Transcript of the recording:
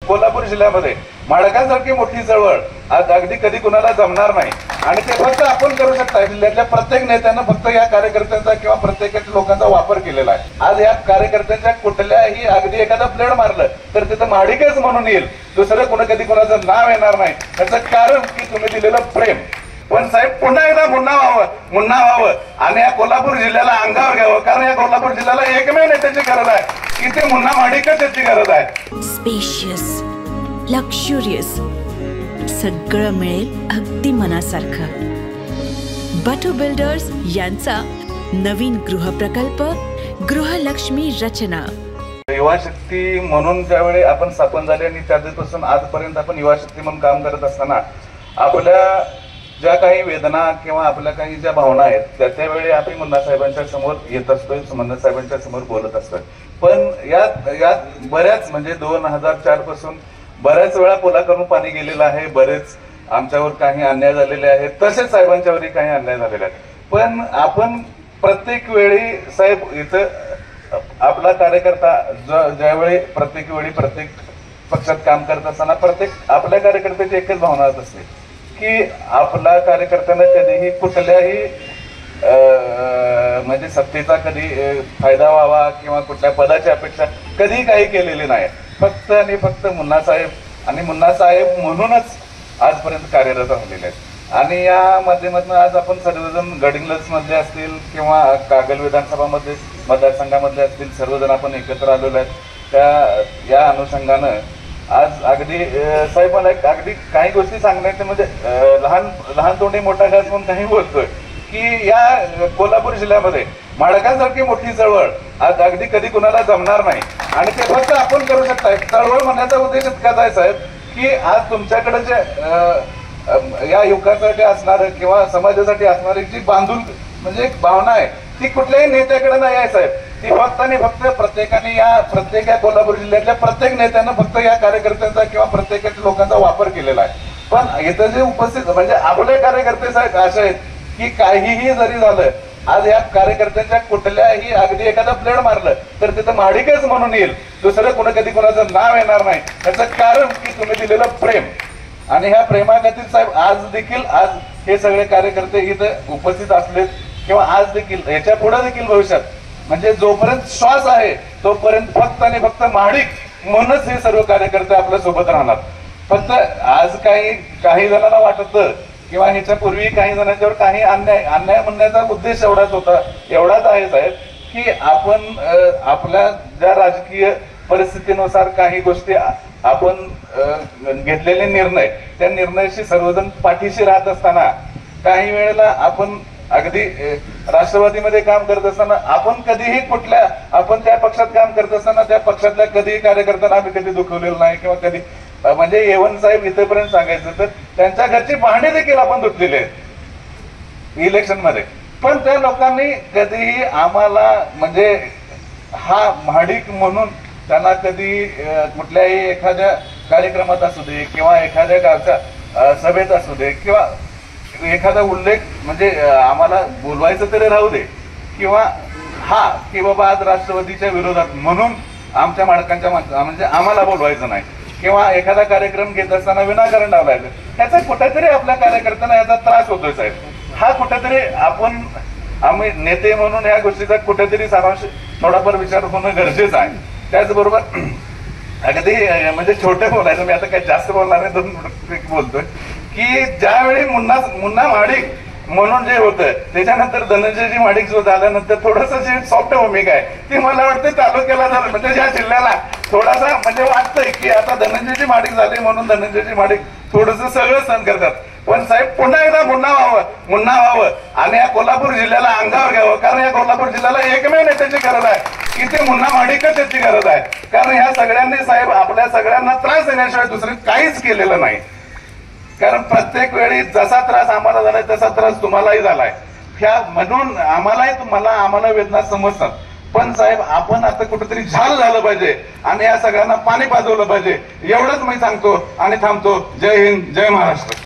कोल्हापूर जिल्ह्यामध्ये माडकांसारखी मोठी चळवळ आज अगदी कधी कुणाला जमणार नाही आणि ते फक्त आपण करू शकता। जिल्ह्यातल्या प्रत्येक नेत्यानं फक्त या कार्यकर्त्यांचा किंवा प्रत्येक लोकांचा वापर केलेला आहे। आज या कार्यकर्त्यांच्या कुठल्याही अगदी एखादा प्लेड मारलं तर तिथं माडिकच म्हणून येईल, दुसरं कधी कुणाचं नाव येणार नाही। त्याचं कारण की तुम्ही दिलेलं प्रेम। पण साहेब पुन्हा एकदा मुन्ना व्हावं आणि या कोल्हापूर जिल्ह्याला अंगावर घ्यावं, कारण या कोल्हापूर जिल्ह्याला एकमेव नेत्याची गरज आहे की ते मुन्ना माडिकच याची गरज आहे। स्पेशियस, लक्झुरियस, सगळं मिळेल अगदी मनासारखं। बटू बिल्डर्स यांचा नवीन गृहप्रकल्प गृहलक्ष्मी रचना। युवा शक्ती म्हणून ज्यावेळी आपण स्थापन झाले आणि त्यापासून आजपर्यंत आपण युवा शक्ती म्हणून काम करत असताना आपल्या ज्या काही वेदना किंवा आपल्या काही ज्या भावना आहेत त्यावेळी आपण मुन्ना साहेबांच्या समोर येत असतोय, मुन्ना साहेबांच्या समोर बोलत असतोय। पण यात बऱ्याच म्हणजे 2004 पासून बऱ्याच वेळा पोला करून पाणी गेलेलं आहे, बरेच आमच्यावर काही अन्याय झालेले आहेत, तसेच साहेबांच्यावरही काही अन्याय झालेले आहेत। पण आपण प्रत्येक वेळी साहेब इथं आपला कार्यकर्ता ज्यावेळी प्रत्येक वेळी प्रत्येक पक्षात काम करत असताना आपल्या कार्यकर्त्याची एकच भावना असते की आपला कार्यकर्त्यांना कधीही कुठल्याही म्हणजे सत्तेचा कधी फायदा व्हावा किंवा कुठल्या पदाची अपेक्षा कधी काही केलेली नाही। फक्त आणि फक्त मुन्ना साहेब आणि मुन्ना साहेब म्हणूनच आजपर्यंत कार्यरत राहिलेले आहेत। आणि या माध्यमातून आज आपण सर्वजण गडिंग्लज मध्ये असतील किंवा कागल विधानसभा मध्ये मतदारसंघामधले असतील सर्वजण आपण एकत्र आलेलो आहेत। या अनुषंगानं आज अगदी साहेब मला अगदी काही गोष्टी सांगण्याचे म्हणजे लहान तोंडी मोठा घास म्हणून काही बोलतोय की या कोल्हापूर जिल्ह्यामध्ये माडकांसारखी मोठी चळवळ आज अगदी कधी कुणाला जमणार नाही आणि ते फक्त आपण करू शकता। चळवळ म्हणण्याचा उद्देश इतकाच आहे साहेब की आज तुमच्याकडे जे या युवकासाठी असणार किंवा समाजासाठी असणारी जी बांधून म्हणजे एक भावना आहे ती कुठल्याही नेत्याकडे नाही आहे साहेब। ती फक्त आणि फक्त प्रत्येकाने प्रत्येक कोल्हापूर जिल्ह्यातल्या प्रत्येक नेत्यानं फक्त या कार्यकर्त्यांचा किंवा प्रत्येक लोकांचा वापर केलेला आहे। पण इथं जे उपस्थित म्हणजे आपले कार्यकर्ते साहेब असे आहेत की काहीही जरी झालं आज या कार्यकर्त्यांच्या कुठल्याही अगदी एखादा प्लेड मारलं तर तिथं माडिकच म्हणून येईल, दुसरं कधी कुणाचं नाव येणार नाही। त्याचं कारण की तुम्ही दिलेलं प्रेम आणि ह्या प्रेमाखातीर साहेब आज हे सगळे कार्यकर्ते इथं उपस्थित असलेत किंवा आज देखील याच्या पुढे देखील भविष्यात म्हणजे जोपर्यंत श्वास आहे तोपर्यंत फक्त आणि फक्त माडिक म्हणूनच हे सर्व कार्यकर्ते आपल्या सोबत राहणार। फक्त आज काही जणांना वाटत किंवा ह्याच्या पूर्वी काही जणांच्यावर काही अन्याय म्हणण्याचा उद्देश एवढाच आहे साहेब की आपण आपल्या ज्या राजकीय परिस्थितीनुसार काही गोष्टी आपण घेतलेले निर्णय त्या निर्णयाशी सर्वजण पाठीशी राहत असताना काही वेळेला आपण अगदी राष्ट्रवादीमध्ये काम करत असताना आपण कधीही आपण त्या पक्षात काम करत असताना त्या पक्षातल्या कधीही कार्यकर्त्यांना आम्ही कधी दुखवलेलं नाही किंवा कधी म्हणजे येवन साहेब इथेपर्यंत सांगायचं तर त्यांच्या घरची भांडी देखील आपण धुतलेली आहेत इलेक्शन मध्ये। पण त्या लोकांनी कधीही आम्हाला म्हणजे हा माडिक म्हणून त्यांना कधी कुठल्याही एखाद्या कार्यक्रमात असू दे किंवा एखाद्या गावच्या सभेत असू दे किंवा एखादा उल्लेख म्हणजे आम्हाला बोलवायचं तरी राहू दे किंवा की बाबा आज राष्ट्रवादीच्या विरोधात म्हणून आमच्या माडकांच्या म्हणजे आम्हाला बोलवायचं नाही किंवा एखादा कार्यक्रम घेत असताना विनाकारण डावलायचं, त्याचा कुठेतरी आपल्या कार्यकर्त्यांना याचा त्रास होतोय साहेब। हा कुठेतरी आम्ही नेते म्हणून या गोष्टीचा कुठेतरी सारांश थोडाफार विचार होणं गरजेचं आहे। त्याचबरोबर अगदी म्हणजे छोटे बोलायचं, मी आता काही जास्त बोलणार नाही, 2 मिनिट बोलतोय की ज्यावेळी मुन्ना माडिक म्हणून जे होतं त्याच्यानंतर धनंजयजी माडिक जो झाल्यानंतर थोडस जी सॉफ्ट भूमिका आहे ती मला वाटतं तालुक्याला झालं म्हणजे या जिल्ह्याला थोडासा म्हणजे वाटतंय की आता धनंजयजी माडिक झाले म्हणून धनंजयजी माडिक थोडस सगळं सहन करतात। पण साहेब पुन्हा एकदा मुन्ना व्हावं आणि या कोल्हापूर जिल्ह्याला अंगावर घ्यावं, कारण या कोल्हापूर जिल्ह्याला एकमेव नेत्याची गरज आहे की ते मुन्ना माडिकच याची गरज आहे। कारण ह्या सगळ्यांनी साहेब आपल्या सगळ्यांना त्रास देण्याशिवाय दुसरं काहीच केलेलं नाही। कारण प्रत्येक वेळी जसा त्रास आम्हाला झालाय तसा त्रास तुम्हालाही झालाय, म्हणून आम्हाला वेदना समजतात। पण साहेब आपण आता कुठेतरी झाल झालं पाहिजे आणि या सगळ्यांना पाणी पाजवलं पाहिजे एवढंच मी सांगतो आणि थांबतो। जय हिंद, जय महाराष्ट्र।